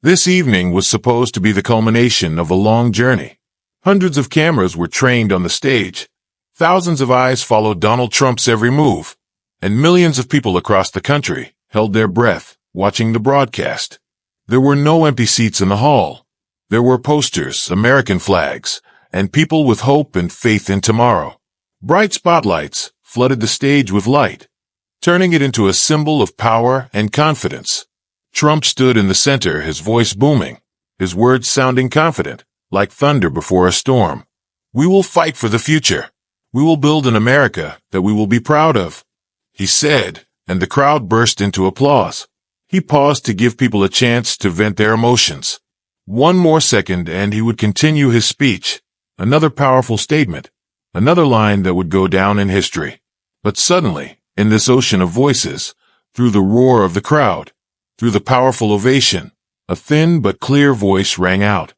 This evening was supposed to be the culmination of a long journey. Hundreds of cameras were trained on the stage. Thousands of eyes followed Donald Trump's every move, and millions of people across the country held their breath, watching the broadcast. There were no empty seats in the hall. There were posters, American flags, and people with hope and faith in tomorrow. Bright spotlights flooded the stage with light, turning it into a symbol of power and confidence. Trump stood in the center, his voice booming, his words sounding confident, like thunder before a storm. "We will fight for the future. We will build an America that we will be proud of," he said, and the crowd burst into applause. He paused to give people a chance to vent their emotions. One more second and he would continue his speech. Another powerful statement, another line that would go down in history. But suddenly, in this ocean of voices, through the roar of the crowd, through the powerful ovation, a thin but clear voice rang out.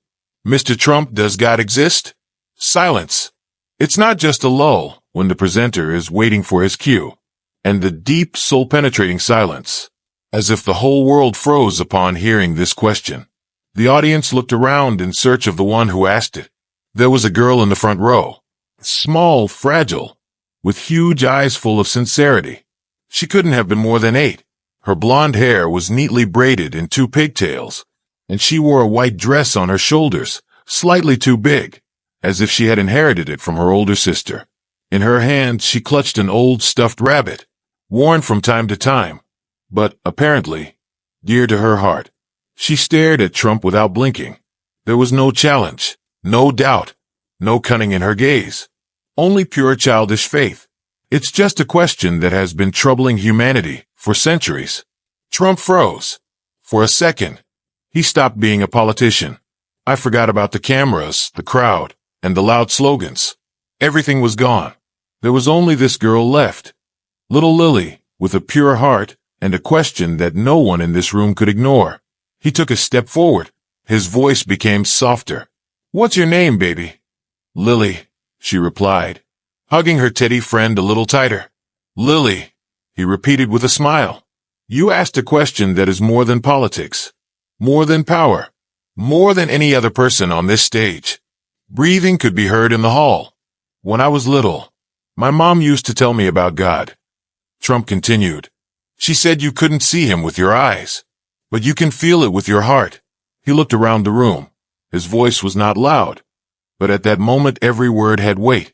"Mr. Trump, does God exist?" Silence. It's not just a lull when the presenter is waiting for his cue, and the deep, soul-penetrating silence, as if the whole world froze upon hearing this question. The audience looked around in search of the one who asked it. There was a girl in the front row, small, fragile, with huge eyes full of sincerity. She couldn't have been more than 8. Her blonde hair was neatly braided in 2 pigtails, and she wore a white dress on her shoulders, slightly too big, as if she had inherited it from her older sister. In her hand she clutched an old stuffed rabbit, worn from time to time, but, apparently, dear to her heart. She stared at Trump without blinking. There was no challenge, no doubt, no cunning in her gaze. Only pure childish faith. It's just a question that has been troubling humanity for centuries. Trump froze. For a second, he stopped being a politician. I forgot about the cameras, the crowd, and the loud slogans. Everything was gone. There was only this girl left. Little Lily, with a pure heart and a question that no one in this room could ignore. He took a step forward. His voice became softer. "What's your name, baby?" "Lily," she replied, hugging her teddy friend a little tighter. "Lily," he repeated with a smile. "You asked a question that is more than politics, more than power, more than any other person on this stage." Breathing could be heard in the hall. "When I was little, my mom used to tell me about God." Trump continued. "She said you couldn't see him with your eyes, but you can feel it with your heart." He looked around the room. His voice was not loud, but at that moment every word had weight.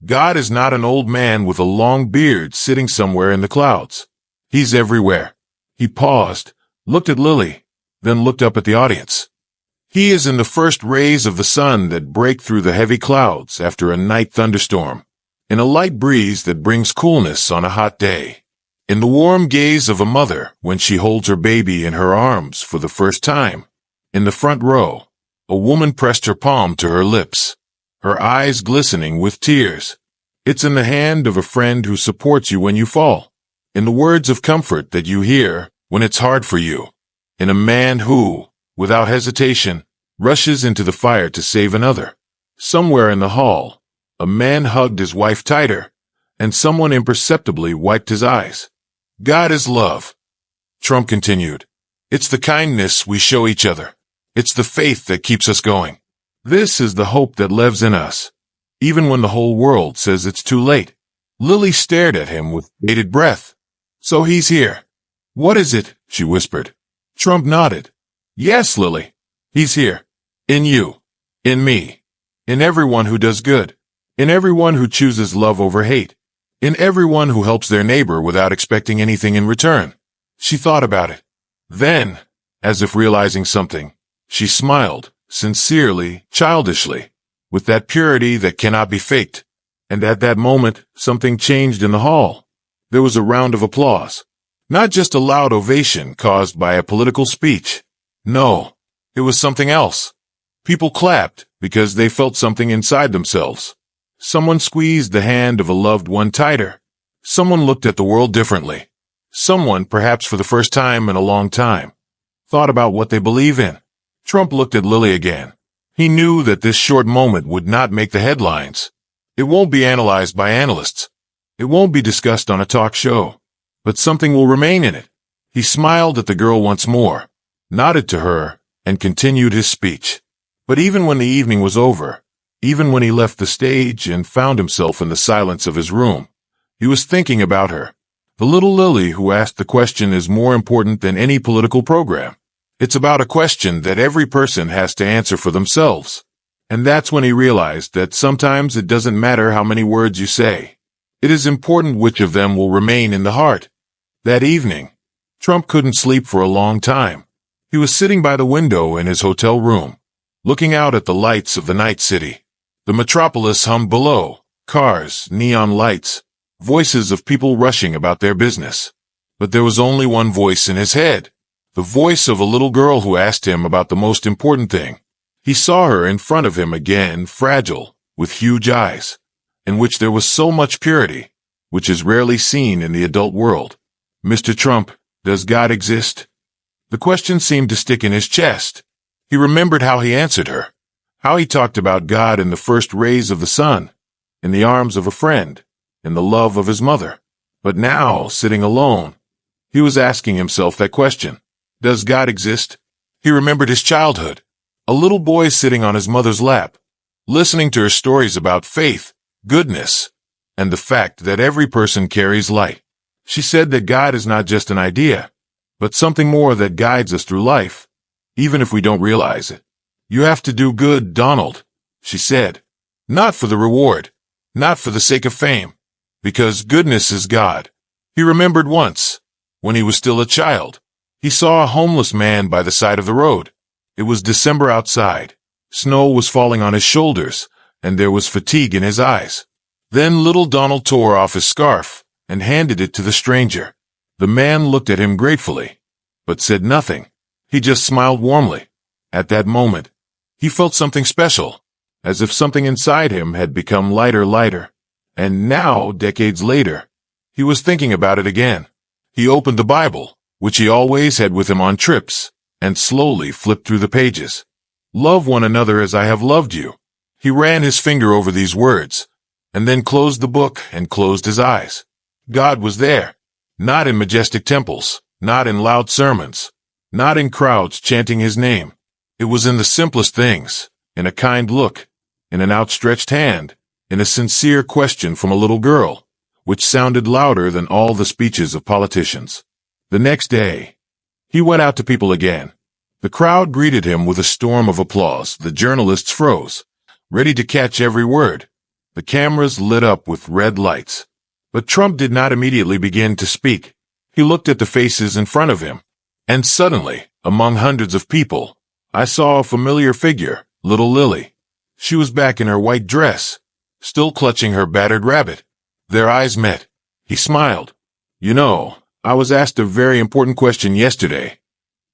God is not an old man with a long beard sitting somewhere in the clouds. He's everywhere. He paused, looked at Lily, then looked up at the audience. He is in the first rays of the sun that break through the heavy clouds after a night thunderstorm, in a light breeze that brings coolness on a hot day, in the warm gaze of a mother when she holds her baby in her arms for the first time. In the front row, a woman pressed her palm to her lips, her eyes glistening with tears. It's in the hand of a friend who supports you when you fall, in the words of comfort that you hear when it's hard for you, in a man who, without hesitation, rushes into the fire to save another. Somewhere in the hall, a man hugged his wife tighter, and someone imperceptibly wiped his eyes. God is love. Trump continued. It's the kindness we show each other. It's the faith that keeps us going. This is the hope that lives in us, even when the whole world says it's too late. Lily stared at him with bated breath. So he's here. What is it? She whispered. Trump nodded. Yes, Lily. He's here. In you. In me. In everyone who does good. In everyone who chooses love over hate. In everyone who helps their neighbor without expecting anything in return. She thought about it. Then, as if realizing something, she smiled, sincerely, childishly, with that purity that cannot be faked. And at that moment, something changed in the hall. There was a round of applause. Not just a loud ovation caused by a political speech. No, it was something else. People clapped because they felt something inside themselves. Someone squeezed the hand of a loved one tighter. Someone looked at the world differently. Someone, perhaps for the first time in a long time, thought about what they believe in. Trump looked at Lily again. He knew that this short moment would not make the headlines. It won't be analyzed by analysts. It won't be discussed on a talk show. But something will remain in it. He smiled at the girl once more, nodded to her, and continued his speech. But even when the evening was over, even when he left the stage and found himself in the silence of his room, he was thinking about her. The little Lily who asked the question is more important than any political program. It's about a question that every person has to answer for themselves. And that's when he realized that sometimes it doesn't matter how many words you say. It is important which of them will remain in the heart. That evening, Trump couldn't sleep for a long time. He was sitting by the window in his hotel room, looking out at the lights of the night city. The metropolis hummed below, cars, neon lights, voices of people rushing about their business. But there was only one voice in his head, the voice of a little girl who asked him about the most important thing. He saw her in front of him again, fragile, with huge eyes, in which there was so much purity, which is rarely seen in the adult world. Mr. Trump, does God exist? The question seemed to stick in his chest. He remembered how he answered her, how he talked about God in the first rays of the sun, in the arms of a friend, in the love of his mother. But now, sitting alone, he was asking himself that question. Does God exist? He remembered his childhood, a little boy sitting on his mother's lap, listening to her stories about faith, goodness, and the fact that every person carries light. She said that God is not just an idea, but something more that guides us through life, even if we don't realize it. You have to do good, Donald, she said. Not for the reward, not for the sake of fame, because goodness is God. He remembered once, when he was still a child, he saw a homeless man by the side of the road. It was December outside. Snow was falling on his shoulders, and there was fatigue in his eyes. Then little Donald tore off his scarf and handed it to the stranger. The man looked at him gratefully, but said nothing. He just smiled warmly. At that moment, he felt something special, as if something inside him had become lighter. And now, decades later, he was thinking about it again. He opened the Bible, which he always had with him on trips, and slowly flipped through the pages. Love one another as I have loved you. He ran his finger over these words, and then closed the book and closed his eyes. God was there, not in majestic temples, not in loud sermons, not in crowds chanting his name. It was in the simplest things, in a kind look, in an outstretched hand, in a sincere question from a little girl, which sounded louder than all the speeches of politicians. The next day, he went out to people again. The crowd greeted him with a storm of applause. The journalists froze, ready to catch every word. The cameras lit up with red lights. But Trump did not immediately begin to speak. He looked at the faces in front of him, and suddenly, among hundreds of people, I saw a familiar figure, little Lily. She was back in her white dress, still clutching her battered rabbit. Their eyes met. He smiled. You know, I was asked a very important question yesterday,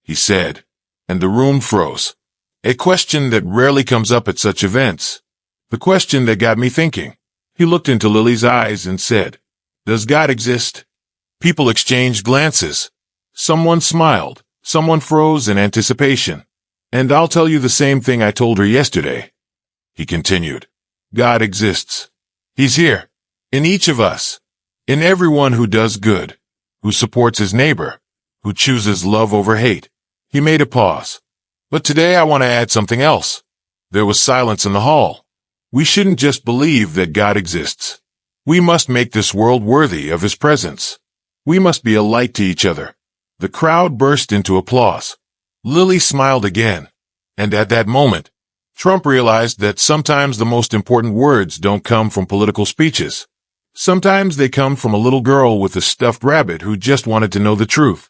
he said, and the room froze. A question that rarely comes up at such events. The question that got me thinking. He looked into Lily's eyes and said, Does God exist? People exchanged glances. Someone smiled. Someone froze in anticipation. And I'll tell you the same thing I told her yesterday, he continued. God exists. He's here. In each of us. In everyone who does good, who supports his neighbor, who chooses love over hate. He made a pause. But today I want to add something else. There was silence in the hall. We shouldn't just believe that God exists. We must make this world worthy of his presence. We must be a light to each other. The crowd burst into applause. Lily smiled again. And at that moment, Trump realized that sometimes the most important words don't come from political speeches. Sometimes they come from a little girl with a stuffed rabbit who just wanted to know the truth.